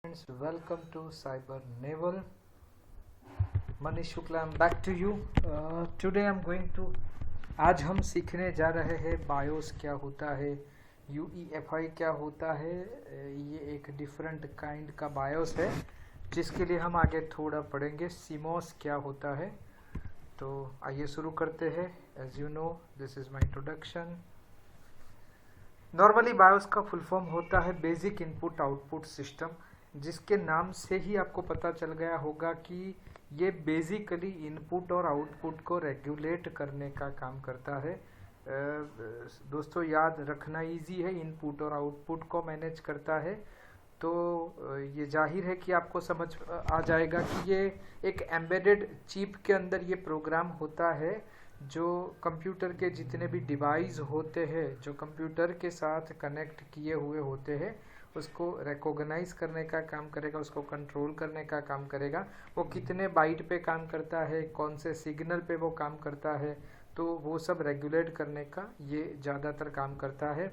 Friends, welcome to Cyber Naval. Manish Shukla, I'm back to you. Today I'm going to आज हम सीखने जा रहे हैं बायोस क्या होता है, UEFI क्या होता है। ये एक डिफरेंट काइंड का बायोस है जिसके लिए हम आगे थोड़ा पढ़ेंगे। सीमोस क्या होता है, तो आइए शुरू करते हैं। As you know, this is my introduction. Normally BIOS का फुल फॉर्म होता है बेसिक इनपुट आउटपुट सिस्टम, जिसके नाम से ही आपको पता चल गया होगा कि ये बेसिकली इनपुट और आउटपुट को रेगुलेट करने का काम करता है। दोस्तों याद रखना इजी है, इनपुट और आउटपुट को मैनेज करता है। तो ये जाहिर है कि आपको समझ आ जाएगा कि ये एक एम्बेडेड चिप के अंदर ये प्रोग्राम होता है जो कंप्यूटर के जितने भी डिवाइस होते हैं जो कंप्यूटर के साथ कनेक्ट किए हुए होते हैं उसको रिकॉग्नाइज करने का काम करेगा, उसको कंट्रोल करने का काम करेगा। वो कितने बाइट पे काम करता है, कौन से सिग्नल पे वो काम करता है, तो वो सब रेगुलेट करने का ये ज़्यादातर काम करता है।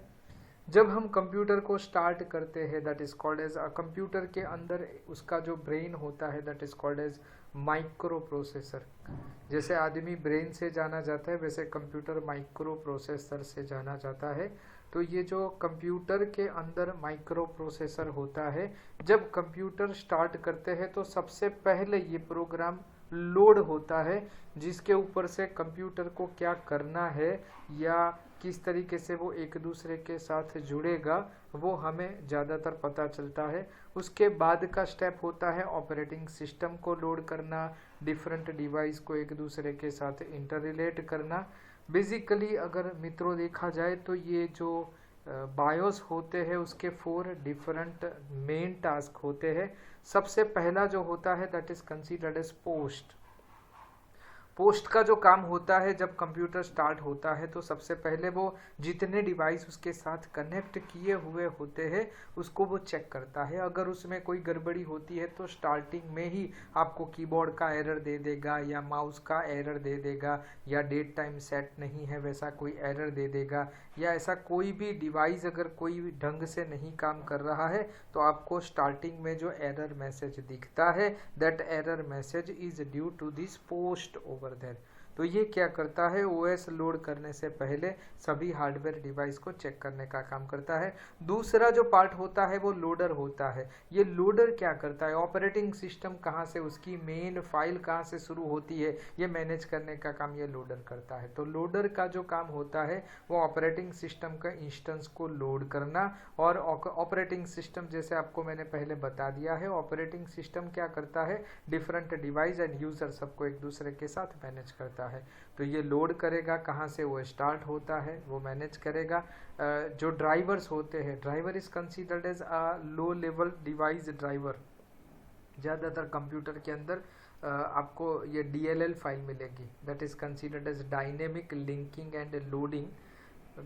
जब हम कंप्यूटर को स्टार्ट करते हैं, that is called as computer के अंदर उसका जो ब्रेन होता है that is called as microprocessor. जैसे आदमी ब्रेन से जाना जाता है वैसे कंप्यूटर माइक्रो प्रोसेसर से जाना जाता है। तो ये जो कंप्यूटर के अंदर माइक्रो प्रोसेसर होता है, जब कंप्यूटर स्टार्ट करते हैं तो सबसे पहले ये प्रोग्राम लोड होता है जिसके ऊपर से कंप्यूटर को क्या करना है या किस तरीके से वो एक दूसरे के साथ जुड़ेगा वो हमें ज़्यादातर पता चलता है। उसके बाद का स्टेप होता है ऑपरेटिंग सिस्टम को लोड करना, डिफरेंट डिवाइस को एक दूसरे के साथ इंटर रिलेट करना। बेसिकली अगर मित्रों देखा जाए तो ये जो बायोस होते हैं उसके 4 डिफरेंट मेन टास्क होते हैं। सबसे पहला जो होता है that is considered as POST. POST का जो काम होता है जब कंप्यूटर स्टार्ट होता है तो सबसे पहले वो जितने डिवाइस उसके साथ कनेक्ट किए हुए होते हैं उसको वो चेक करता है। अगर उसमें कोई गड़बड़ी होती है तो स्टार्टिंग में ही आपको कीबोर्ड का एरर दे देगा या माउस का एरर दे देगा या डेट टाइम सेट नहीं है वैसा कोई एरर दे देगा, या ऐसा कोई भी डिवाइस अगर कोई भी ढंग से नहीं काम कर रहा है तो आपको स्टार्टिंग में जो एरर मैसेज दिखता है that error message is due to this POST over there. तो ये क्या करता है, ओएस लोड करने से पहले सभी हार्डवेयर डिवाइस को चेक करने का काम करता है। दूसरा जो पार्ट होता है वो लोडर होता है। ये लोडर क्या करता है, ऑपरेटिंग सिस्टम कहाँ से, उसकी मेन फाइल कहाँ से शुरू होती है ये मैनेज करने का काम ये लोडर करता है। तो लोडर का जो काम होता है वो ऑपरेटिंग सिस्टम का इंस्टेंस को लोड करना, और ऑपरेटिंग सिस्टम जैसे आपको मैंने पहले बता दिया है ऑपरेटिंग सिस्टम क्या करता है, डिफरेंट डिवाइस एंड यूजर सबको एक दूसरे के साथ मैनेज करता है। तो ये लोड करेगा, कहाँ से वो स्टार्ट होता है वो मैनेज करेगा। जो ड्राइवर्स होते हैं, driver is considered as a low level device driver. ज़्यादातर कंप्यूटर के अंदर आपको ये DLL फाइल मिलेगी, that is considered as dynamic linking and loading.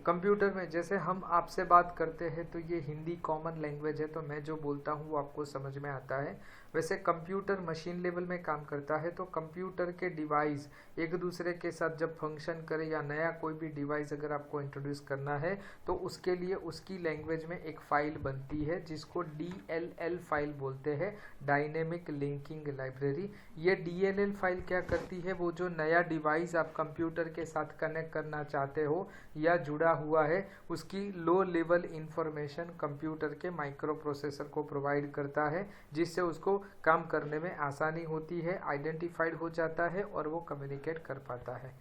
Computer में जैसे हम आपसे बात करते हैं तो ये हिंदी कॉमन लैंग्वेज है तो मैं जो बोलता हूँ वो आपको समझ में आता है। वैसे कंप्यूटर मशीन लेवल में काम करता है तो कंप्यूटर के डिवाइस एक दूसरे के साथ जब फंक्शन करे या नया कोई भी डिवाइस अगर आपको इंट्रोड्यूस करना है तो उसके लिए उसकी लैंग्वेज में एक फ़ाइल बनती है जिसको DLL फाइल बोलते हैं, डायनेमिक लिंकिंग लाइब्रेरी। ये DLL फाइल क्या करती है, वो जो नया डिवाइस आप कंप्यूटर के साथ कनेक्ट करना चाहते हो या जुड़ा हुआ है उसकी लो लेवल इंफॉर्मेशन कंप्यूटर के माइक्रो प्रोसेसर को प्रोवाइड करता है, जिससे उसको काम करने में आसानी होती है, आइडेंटिफाइड हो जाता है और वो कम्युनिकेट कर पाता है।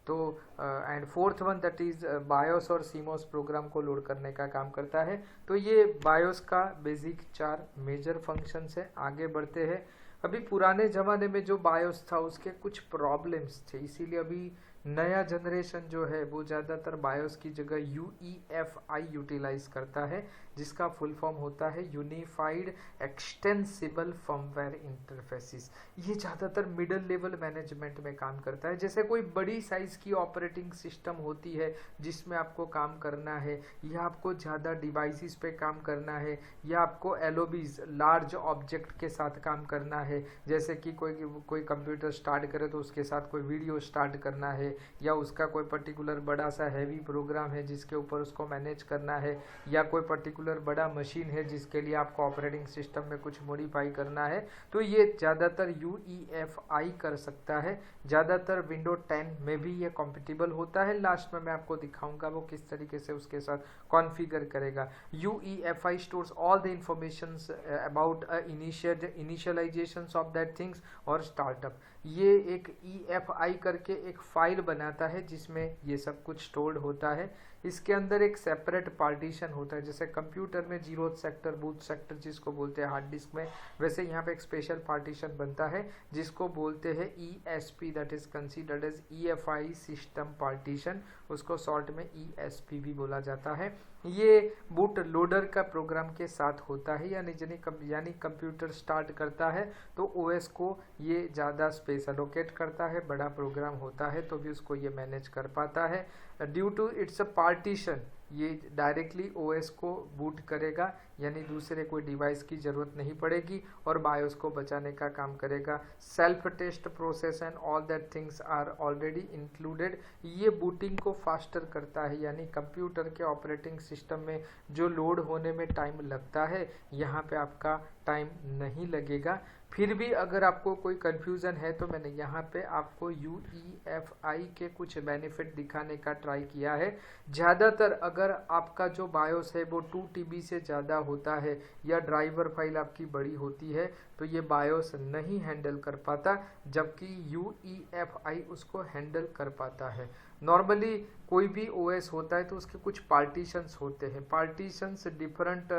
तो and fourth one that is BIOS और सीमोस प्रोग्राम को लोड करने का काम करता है। तो ये बायोस का बेसिक 4 मेजर फंक्शंस है। आगे बढ़ते हैं। अभी पुराने ज़माने में जो बायोस था उसके कुछ प्रॉब्लम्स थे, इसीलिए अभी नया जनरेशन जो है वो ज़्यादातर बायोस की जगह UEFI यूटिलाइज करता है, जिसका फुल फॉर्म होता है यूनिफाइड एक्सटेंसिबल फर्मवेयर इंटरफेसिस। ये ज़्यादातर मिडिल लेवल मैनेजमेंट में काम करता है। जैसे कोई बड़ी साइज़ की ऑपरेटिंग सिस्टम होती है जिसमें आपको काम करना है या आपको ज़्यादा डिवाइसेस पे काम करना है या आपको LOBs लार्ज ऑब्जेक्ट के साथ काम करना है, जैसे कि कोई कंप्यूटर स्टार्ट करे तो उसके साथ कोई वीडियो स्टार्ट करना है है, या उसका कोई पर्टिकुलर बड़ा सा हैवी प्रोग्राम है जिसके ऊपर उसको मैनेज करना है, या कोई पर्टिकुलर बड़ा मशीन है जिसके लिए आपको ऑपरेटिंग सिस्टम में कुछ मॉडिफाई करना है, तो ये ज़्यादातर UEFI कर सकता है। ज़्यादातर विंडो 10 में भी ये कॉम्पिटिबल होता है। लास्ट में मैं आपको दिखाऊंगा वो किस तरीके से उसके साथ कॉन्फ़िगर करेगा। UEFI stores all the information about initialization of that things और स्टार्टअप। ये एक EFI करके एक फाइल बनाता है जिसमें ये सब कुछ स्टोर्ड होता है। इसके अंदर एक सेपरेट पार्टीशन होता है, जैसे कंप्यूटर में जीरोथ सेक्टर, बूथ सेक्टर जिसको बोलते हैं हार्ड डिस्क में, वैसे यहाँ पे एक स्पेशल पार्टीशन बनता है जिसको बोलते हैं ESP, that is considered as EFI system partition. उसको शॉर्ट में ESP भी बोला जाता है। ये बूट लोडर का प्रोग्राम के साथ होता है, यानी कंप्यूटर स्टार्ट करता है तो OS को ये ज़्यादा स्पेस एलोकेट करता है। बड़ा प्रोग्राम होता है तो भी उसको ये मैनेज कर पाता है। Due to it's a partition, ये डायरेक्टली OS को बूट करेगा, यानी दूसरे कोई डिवाइस की ज़रूरत नहीं पड़ेगी और बायोस को बचाने का काम करेगा। Self test process and all that things are already included. ये बूटिंग को फास्टर करता है, यानी कंप्यूटर के ऑपरेटिंग सिस्टम में जो लोड होने में टाइम लगता है, यहाँ पे आपका टाइम नहीं लगेगा। फिर भी अगर आपको कोई कन्फ्यूज़न है तो मैंने यहाँ पे आपको UEFI के कुछ बेनिफिट दिखाने का ट्राई किया है। ज़्यादातर अगर आपका जो बायोस है वो 2 TB से ज़्यादा होता है या ड्राइवर फाइल आपकी बड़ी होती है तो ये बायोस नहीं हैंडल कर पाता, जबकि UEFI उसको हैंडल कर पाता है। नॉर्मली कोई भी OS होता है तो उसके कुछ पार्टीशंस होते हैं। पार्टीशंस डिफरेंट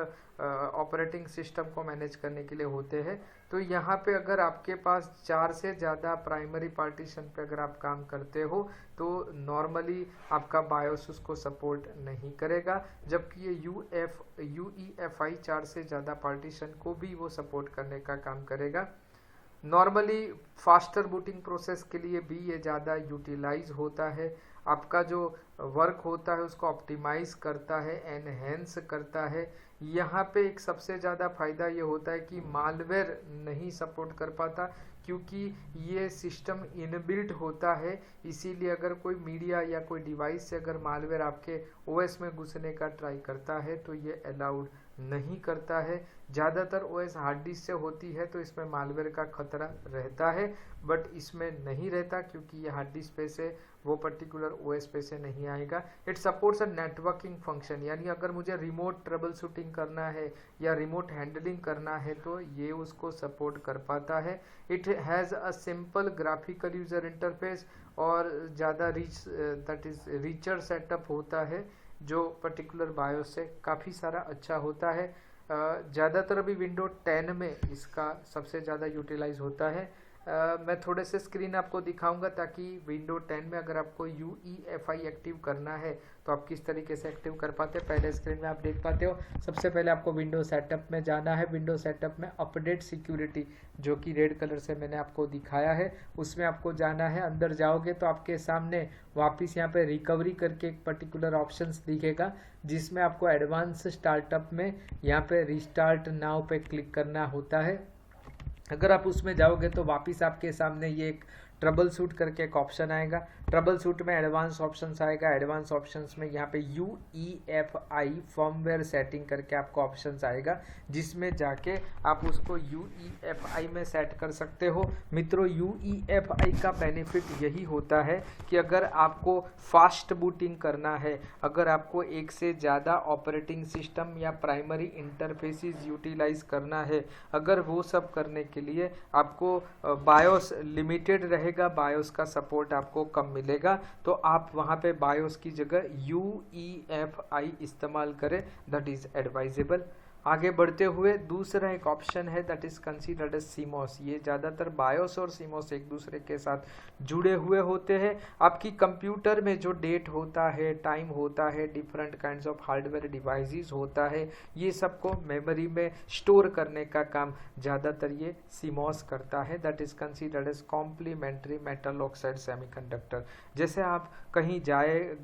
ऑपरेटिंग सिस्टम को मैनेज करने के लिए होते हैं। तो यहाँ पे अगर आपके पास 4 से ज़्यादा प्राइमरी पार्टीशन पे अगर आप काम करते हो तो नॉर्मली आपका बायोस उसको सपोर्ट नहीं करेगा, जबकि ये UEFI 4 से ज़्यादा पार्टीशन को भी वो सपोर्ट करने का काम करेगा। नॉर्मली फास्टर बूटिंग प्रोसेस के लिए भी ये ज़्यादा यूटिलाइज होता है। आपका जो वर्क होता है उसको ऑप्टिमाइज करता है, एनहेंस करता है। यहाँ पे एक सबसे ज़्यादा फ़ायदा ये होता है कि मालवेयर नहीं सपोर्ट कर पाता, क्योंकि ये सिस्टम इनबिल्ट होता है। इसीलिए अगर कोई मीडिया या कोई डिवाइस से अगर मालवेयर आपके OS में घुसने का ट्राई करता है तो ये अलाउड नहीं करता है। ज़्यादातर OS हार्ड डिस्क से होती है तो इसमें मालवेयर का खतरा रहता है, बट इसमें नहीं रहता क्योंकि ये हार्ड डिस्क पे से वो पर्टिकुलर OS पे से नहीं आएगा। It supports a networking function, यानी अगर मुझे रिमोट ट्रबल शूटिंग करना है या रिमोट हैंडलिंग करना है तो ये उसको सपोर्ट कर पाता है। It has a simple graphical user interface और ज़्यादा दैट इज़ रिचर सेटअप होता है, जो पर्टिकुलर बायोस से काफ़ी सारा अच्छा होता है। ज़्यादातर अभी विंडो 10 में इसका सबसे ज़्यादा यूटिलाइज होता है। मैं थोड़े से स्क्रीन आपको दिखाऊंगा ताकि विंडो 10 में अगर आपको UEFI एक्टिव करना है तो आप किस तरीके से एक्टिव कर पाते हैं। पहले स्क्रीन में आप देख पाते हो, सबसे पहले आपको विंडो सेटअप में जाना है। विंडो सेटअप में अपडेट सिक्योरिटी, जो कि रेड कलर से मैंने आपको दिखाया है, उसमें आपको जाना है। अंदर जाओगे तो आपके सामने वापस यहाँ पे रिकवरी करके एक पर्टिकुलर ऑप्शंस दिखेगा, जिसमें आपको एडवांस स्टार्टअप में यहाँ पे रिस्टार्ट नाउ पे क्लिक करना होता है। अगर आप उसमें जाओगे तो वापस आपके सामने ये एक ट्रबल शूट करके एक ऑप्शन आएगा। ट्रबल शूट में एडवांस ऑप्शंस आएगा। एडवांस ऑप्शंस में यहाँ पे UEFI फर्मवेयर सेटिंग करके आपको ऑप्शंस आएगा, जिसमें जाके आप उसको UEFI में सेट कर सकते हो। मित्रों, UEFI का बेनिफिट यही होता है कि अगर आपको फास्ट बूटिंग करना है, अगर आपको एक से ज़्यादा ऑपरेटिंग सिस्टम या प्राइमरी इंटरफेसिस यूटिलाइज करना है, अगर वो सब करने के लिए आपको बायोस लिमिटेड रहेगा, बायोस का सपोर्ट आपको कम मिलेगा, तो आप वहाँ पे बायोस की जगह UEFI इस्तेमाल करें, दैट इज़ एडवाइजेबल। आगे बढ़ते हुए दूसरा एक ऑप्शन है that is considered as CMOS। ये ज़्यादातर बायोस और CMOS एक दूसरे के साथ जुड़े हुए होते हैं। आपकी कंप्यूटर में जो डेट होता है, टाइम होता है, different kinds of hardware devices होता है, ये सबको मेमोरी में स्टोर करने का काम ज़्यादातर ये CMOS करता है, that is considered as complementary metal oxide semiconductor. जैसे आप कहीं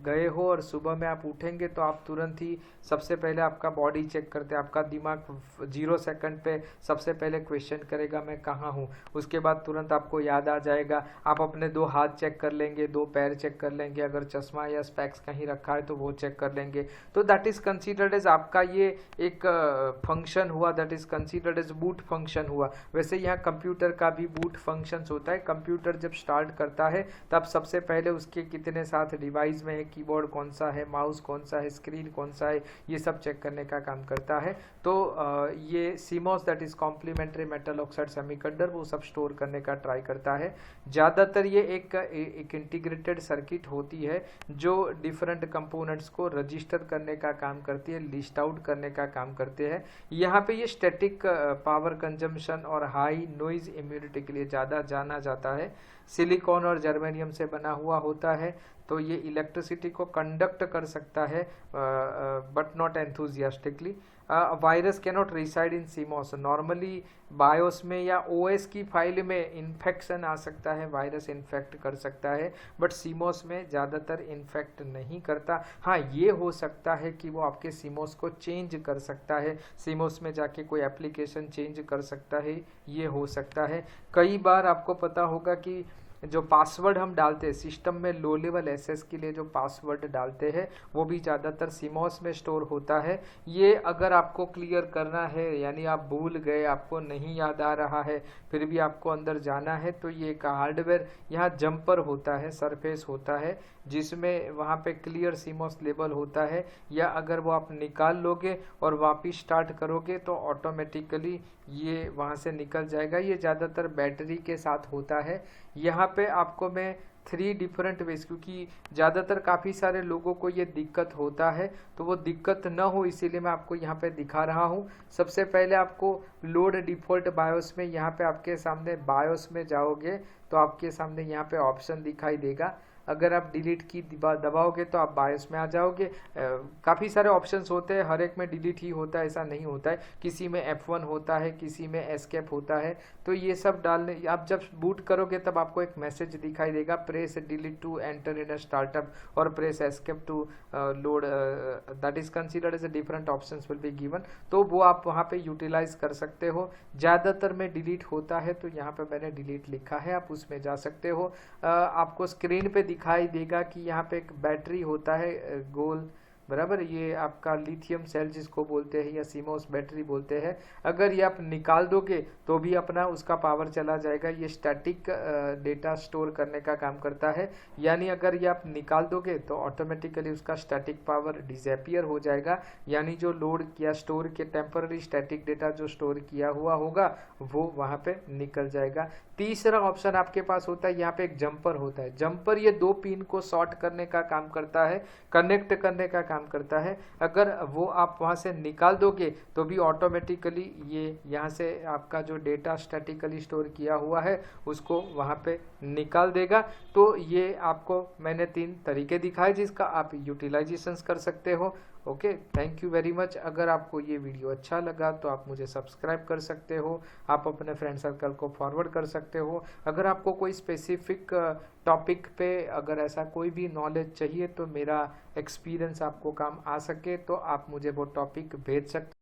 गए हो और सुबह में आप उठेंगे तो आप तुरंत ही सबसे पहले आपका बॉडी चेक करते हैं, आपका दिमाग 0 सेकंड पे सबसे पहले क्वेश्चन करेगा मैं कहाँ हूँ, उसके बाद तुरंत आपको याद आ जाएगा। आप अपने 2 हाथ चेक कर लेंगे, 2 पैर चेक कर लेंगे, अगर चश्मा या स्पेक्स कहीं रखा है तो वो चेक कर लेंगे। तो दैट इज कंसीडर्ड एज आपका ये एक फंक्शन हुआ, that is considered as boot function हुआ। वैसे यहाँ कंप्यूटर का भी बूट फंक्शन होता है। कंप्यूटर जब स्टार्ट करता है तब सबसे पहले उसके कितने साथ डिवाइस में है, कीबोर्ड कौन सा है, माउस कौन सा है, स्क्रीन कौन सा है, ये सब चेक करने का काम करता है। तो ये CMOS that is complementary metal oxide semiconductor वो सब स्टोर करने का ट्राई करता है। ज़्यादातर ये एक इंटीग्रेटेड सर्किट होती है जो डिफरेंट कंपोनेंट्स को रजिस्टर करने का काम करती है, लिस्ट आउट करने का काम करते हैं। यहाँ पे ये स्टैटिक पावर कंजम्पशन और हाई नॉइज इम्यूनिटी के लिए ज़्यादा जाना जाता है। सिलिकॉन और जर्मेनियम से बना हुआ होता है, तो ये इलेक्ट्रिसिटी को कंडक्ट कर सकता है but not enthusiastically. Virus cannot reside in CMOS. Normally BIOS में या ओएस की फाइल में इन्फेक्शन आ सकता है, वायरस इन्फेक्ट कर सकता है, बट सीमॉस में ज़्यादातर इन्फेक्ट नहीं करता। हाँ, ये हो सकता है कि वो आपके सीमॉस को चेंज कर सकता है, सीमॉस में जाके कोई एप्लीकेशन चेंज कर सकता है, ये हो सकता है। कई बार आपको पता होगा कि जो पासवर्ड हम डालते हैं सिस्टम में, लो लेवल एसएस के लिए जो पासवर्ड डालते हैं वो भी ज़्यादातर सीमॉस में स्टोर होता है। ये अगर आपको क्लियर करना है, यानी आप भूल गए, आपको नहीं याद आ रहा है, फिर भी आपको अंदर जाना है, तो ये एक हार्डवेयर यहाँ जंपर होता है, सरफेस होता है, जिसमें वहाँ पे क्लियर सीमॉस लेबल होता है। या अगर वो आप निकाल लोगे और वापिस स्टार्ट करोगे तो ऑटोमेटिकली ये वहाँ से निकल जाएगा। ये ज़्यादातर बैटरी के साथ होता है। यहाँ पे आपको मैं 3 डिफरेंट वेज, क्योंकि ज़्यादातर काफ़ी सारे लोगों को ये दिक्कत होता है, तो वो दिक्कत न हो इसीलिए मैं आपको यहाँ पे दिखा रहा हूँ। सबसे पहले आपको लोड डिफ़ॉल्ट बायोस में, यहाँ पे आपके सामने बायोस में जाओगे तो आपके सामने यहाँ पे ऑप्शन दिखाई देगा। अगर आप डिलीट की दबाओगे तो आप बायोस में आ जाओगे। काफ़ी सारे ऑप्शंस होते हैं, हर एक में डिलीट ही होता है ऐसा नहीं होता है, किसी में F1 होता है, किसी में एस्केप होता है। तो ये सब डालने, आप जब बूट करोगे तब आपको एक मैसेज दिखाई देगा, press delete to enter in a startup और press escape to load, that is considered as a different options will be given. तो वो आप वहाँ पे यूटिलाइज कर सकते हो। ज़्यादातर में डिलीट होता है, तो यहाँ पे मैंने डिलीट लिखा है, आप उसमें जा सकते हो। आपको स्क्रीन पे दिखाई देगा कि यहाँ पे एक बैटरी होता है गोल, बराबर, ये आपका लिथियम सेल जिसको बोलते हैं या सीमॉस बैटरी बोलते हैं। अगर ये आप निकाल दोगे तो भी अपना उसका पावर चला जाएगा। ये स्टैटिक डेटा स्टोर करने का काम करता है, यानी अगर ये आप निकाल दोगे तो ऑटोमेटिकली उसका स्टैटिक पावर डिसअपियर हो जाएगा, यानी जो लोड किया स्टोर के टेम्पररी स्टैटिक डेटा जो स्टोर किया हुआ होगा वो वहाँ पे निकल जाएगा। तीसरा ऑप्शन आपके पास होता है, यहाँ पे एक जंपर होता है। जंपर ये 2 पिन को शॉर्ट करने का काम करता है, कनेक्ट करने का काम करता है। अगर वो आप वहाँ से निकाल दोगे तो भी ऑटोमेटिकली ये यहाँ से आपका जो डेटा स्टैटिकली स्टोर किया हुआ है उसको वहाँ पे निकाल देगा। तो ये आपको मैंने 3 तरीके दिखाए जिसका आप यूटिलाइजेशंस कर सकते हो। Okay, thank you very much. अगर आपको ये वीडियो अच्छा लगा तो आप मुझे सब्सक्राइब कर सकते हो, आप अपने फ्रेंड सर्कल को फॉरवर्ड कर सकते हो। अगर आपको कोई स्पेसिफिक टॉपिक पे अगर ऐसा कोई भी नॉलेज चाहिए तो मेरा एक्सपीरियंस आपको काम आ सके तो आप मुझे वो टॉपिक भेज सकते